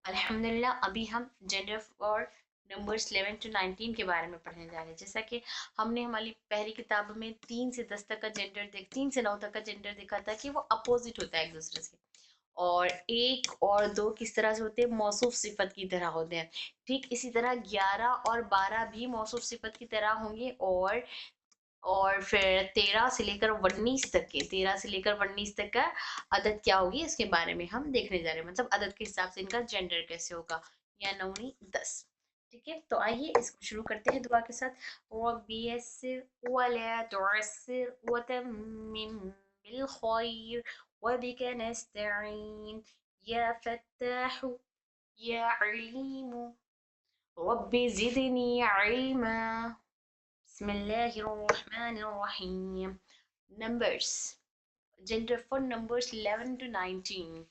अल्हम्दुलिल्लाह अभी हम जेंडर और नंबर्स 11 to 19 के बारे में पढ़ने जा रहे हैं। जैसा कि हमने हमारी पहली किताब में 3 से 10 तक का जेंडर 3 से 9 तक का जेंडर देखा था कि वो अपोजिट होता है एक दूसरे से, और 1 और 2 किस तरह से होते हैं, मौसूफ सिफत की तरह होते हैं। ठीक इसी तरह 11 और 12 भी मौसूफ सिफत की तरह होंगे, और फिर 13 से लेकर 19 तक के 13 से लेकर 19 तक का अदद क्या होगी इसके बारे में हम देखने जा रहे हैं, मतलब अदद के हिसाब से इनका जेंडर कैसे होगा, या 9 10। ठीक है, तो आइए इसको शुरू करते हैं दुआ के साथ। रब्बी यस्सिर वला तुअस्सिर वतम्मिम बिल खैर वबिक नस्तईन या फत्ताहु या अलीमु रब्बी ज़िदनी इल्मा। बिस्मिल्लाहिर्रहमानिर्रहीम। Numbers. Gender for numbers 11 to 19.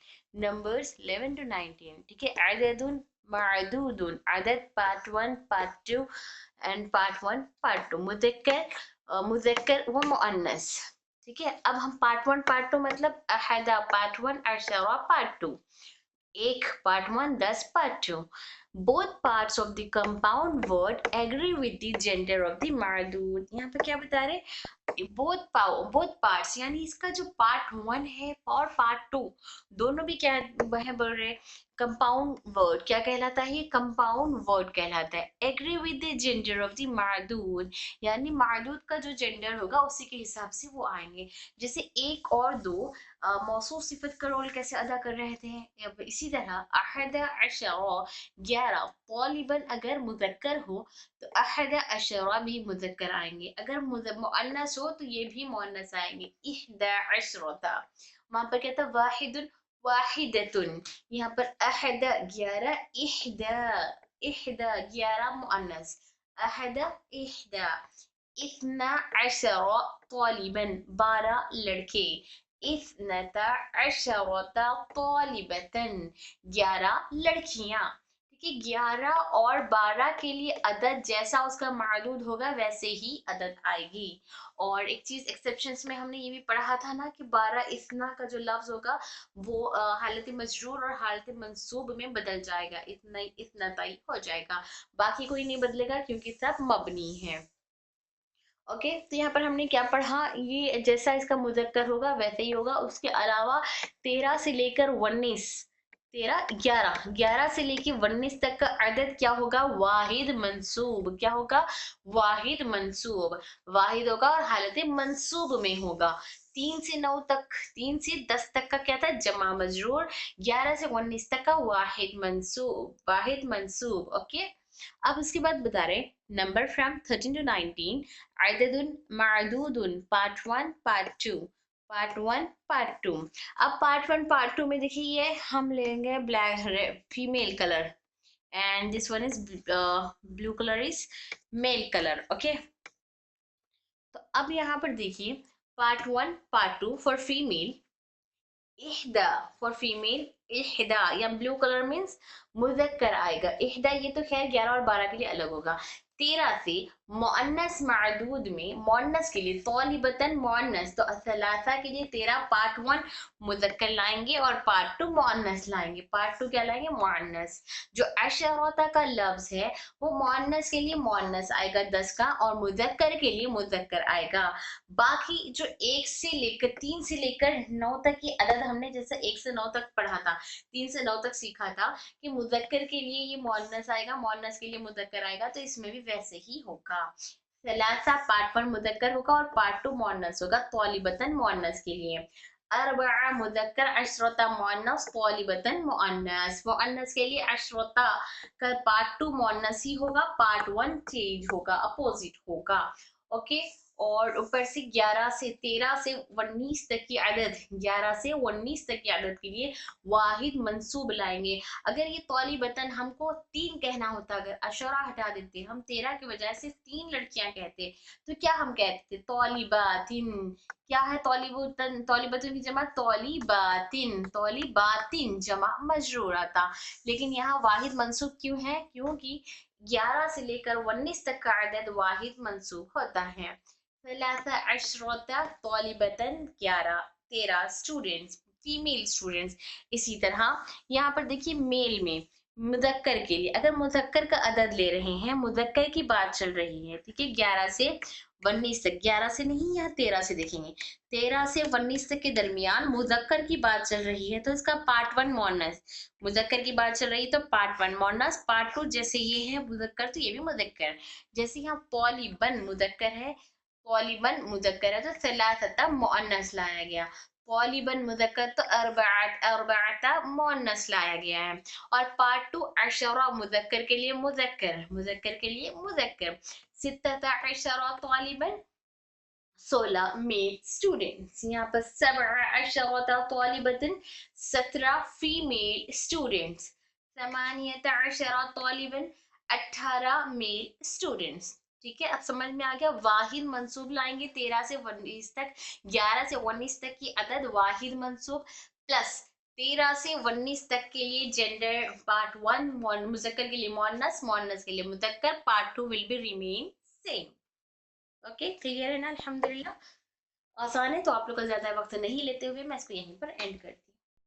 Numbers 11 to 19. ठीक है, अददुन मअदूदुन, अदद part 1 part 2 and part 1 part 2, मुज़क्कर व मुअन्नस। ठीक है, अब हम पार्ट 1 पार्ट 2 मतलब अहदा पार्ट 1 अशरा पार्ट 2, एक part 1 10 part 2। Both parts of the compound word agree with the gender of the मादूद। यहाँ पे क्या बता रहे, बोथ पार्ट्स यानी इसका जो पार्ट 1 है और पार्ट 2 दोनों भी क्या है बोल रहे, कंपाउंड वर्ड क्या कहलाता है, ये कंपाउंड वर्ड कहलाता है। Agree with the gender of the मादूद यानी मादूद का जो जेंडर होगा उसी के हिसाब से वो आएंगे। जैसे 1 और 2 मौसूफ सिफत का रोल कैसे अदा कर रहे थे, इसी तरह अहदा अशरा 11 तालिबन अगर मुज़क्कर हो तो अहदा अशरा भी मुज़क्कर आएंगे, अगर मुअन्नस हो तो ये भी मुअन्नस आएंगे। इहदा अशरता, वहां पर क्या था, वाहिदुन वाहिदतुन, यहाँ पर अहदा 11, इहदा इहदा 11 मुअन्नस, अहदा इहदा। इतना अशरा तालिबन 12 लड़के, इस्नता अशरता तालिबतन 11 लड़कियां। ठीक है, 11 और 12 के लिए अदद जैसा उसका मादूद होगा वैसे ही अदद आएगी। और एक चीज एक्सेप्शंस में हमने ये भी पढ़ा था ना कि 12 इतना का जो लफ्ज होगा वो हालत मजरूर और हालत मंसूब में बदल जाएगा, इतना इतना तय हो जाएगा, बाकी कोई नहीं बदलेगा क्योंकि सब मबनी है। ओके, तो यहाँ पर हमने क्या पढ़ा, ये जैसा इसका मुजक्कर होगा वैसे ही होगा। उसके अलावा 13 से लेकर 19, 13 11 11 से लेकर 19 तक का अदद क्या होगा, वाहिद मंसूब, क्या होगा, वाहिद मंसूब, वाहिद होगा और हालत मंसूब में होगा। 3 से 9 तक, 3 से 10 तक का क्या था, जमा मजरूर, 11 से 19 तक का वाहिद मंसूब, वाहिद मंसूब। ओके, अब उसके बाद बता रहे नंबर फ्रॉम 13 to 19, अददुन मअदूदुन, पार्ट 1 पार्ट 2, पार्ट 1 पार्ट 2। अब पार्ट 1 पार्ट 2 में देखिए ये हम लेंगे black female colour, and this one is blue colour is male colour. Okay, तो अब यहाँ पर देखिए पार्ट 1 पार्ट 2 फॉर फीमेल, इहदा फॉर फीमेल, इहदा या ब्लू कलर मीन्स मुजक्कर आएगा, इहदा ये तो खैर 11 और 12 के लिए अलग होगा। 13 से मुअन्नस मादूद में मुअन्नस के लिए तौलिबतन मुअन्नस, तो सलासा के लिए 13 पार्ट 1 मुजक्कर लाएंगे और पार्ट 2 मुअन्नस लाएंगे, पार्ट 2 क्या लाएंगे, मुअन्नस। जो अशरता का लफ्ज है वो मुअन्नस के लिए मुअन्नस आएगा 10 का, और मुजक्कर के लिए मुजक्कर आएगा। बाकी जो 1 से लेकर 3 से लेकर 9 तक की अदद हमने जैसे 1 से 9 तक पढ़ा था, 3 से 9 तक सीखा था कि मुजक्कर के लिए ये मुअन्नस आएगा, मुअन्नस के लिए मुजक्कर आएगा, तो इसमें भी वैसे ही होगा। सलासा पार्ट 1 मुजक्कर होगा और पार्ट 2 मुअन्नस होगा, तौलिबतन मुअन्नस के लिए। अरबा मुजक्कर अशरता मुअन्नस तौलिबतन मुअन्नस, मुअन्नस के लिए अशरता का पार्ट 2 मुअन्नस ही होगा, पार्ट 1 चेंज होगा, अपोजिट होगा। ओके, और ऊपर से 11 से 13 से 19 तक की अदद, 11 से 19 तक की अदद के लिए वाहिद मंसूब लाएंगे। अगर ये तौलिबतन हमको 3 कहना होता, अगर अशरा हटा देते हम 13 के बजाय सिर्फ 3 लड़कियां कहते तो क्या हम कहते थे, तौलिबातिन। क्या है तौलिबतन, तौलिबतन की जमा तौलिबातिन, तौलिबातिन जमा मजरूर आता। लेकिन यहाँ वाहिद मंसूब क्यों है, क्योंकि 11 से लेकर 19 तक का अदद वाहिद मंसूब होता है। सलासा अशरता तौलिबतन 11 13 स्टूडेंट्स, फीमेल स्टूडेंट्स। इसी तरह यहाँ पर देखिए मेल में मुज़क्कर के लिए, अगर मुज़क्कर का अदद ले रहे हैं, मुज़क्कर की बात चल रही है, ठीक है, 11 से 19 तक, 11 से नहीं, यहाँ 13 से देखेंगे, 13 से 19 तक के दरमियान मुज़क्कर की बात चल रही है, तो इसका पार्ट 1 मुअन्नस, मुज़क्कर की बात चल रही है तो पार्ट 1 मुअन्नस, पार्ट 2 जैसे ये है मुज़क्कर तो ये भी मुज़क्कर, जैसे यहाँ पॉलीबन मुज़क्कर है, पॉलीबन मुज़क्कर है तो सलासता मुअन्नस लाया गया, पॉलीबन मुज़क्कर तो अरबात अरबाता मुअन्नस लाया गया है। और पार्ट 2 अशरा मुज़क्कर के लिए मुज़क्कर, मुज़क्कर के लिए मुज़क्कर, सित्तता अशरा तालिबन 16 मेल स्टूडेंट्स, यहाँ पर 17 तालिबतन 17 female students, 18 Taliban 18 mail students. ठीक है, अब समझ में आ गया, वाहिद मंसूब लाएंगे 13 से 19 तक, 11 से 19 तक की अदद वाहिद मंसूब प्लस 13 से 19 तक के लिए जेंडर पार्ट 1 मुज़क्कर के लिए मुअन्नस, मुअन्नस के लिए मुज़क्कर, part 2 will be remain same. Okay, clear है ना? अल्हम्दुलिल्लाह, आसान है, तो आप लोग का ज्यादा वक्त नहीं लेते हुए मैं इसको यहीं पर एंड करती हूँ।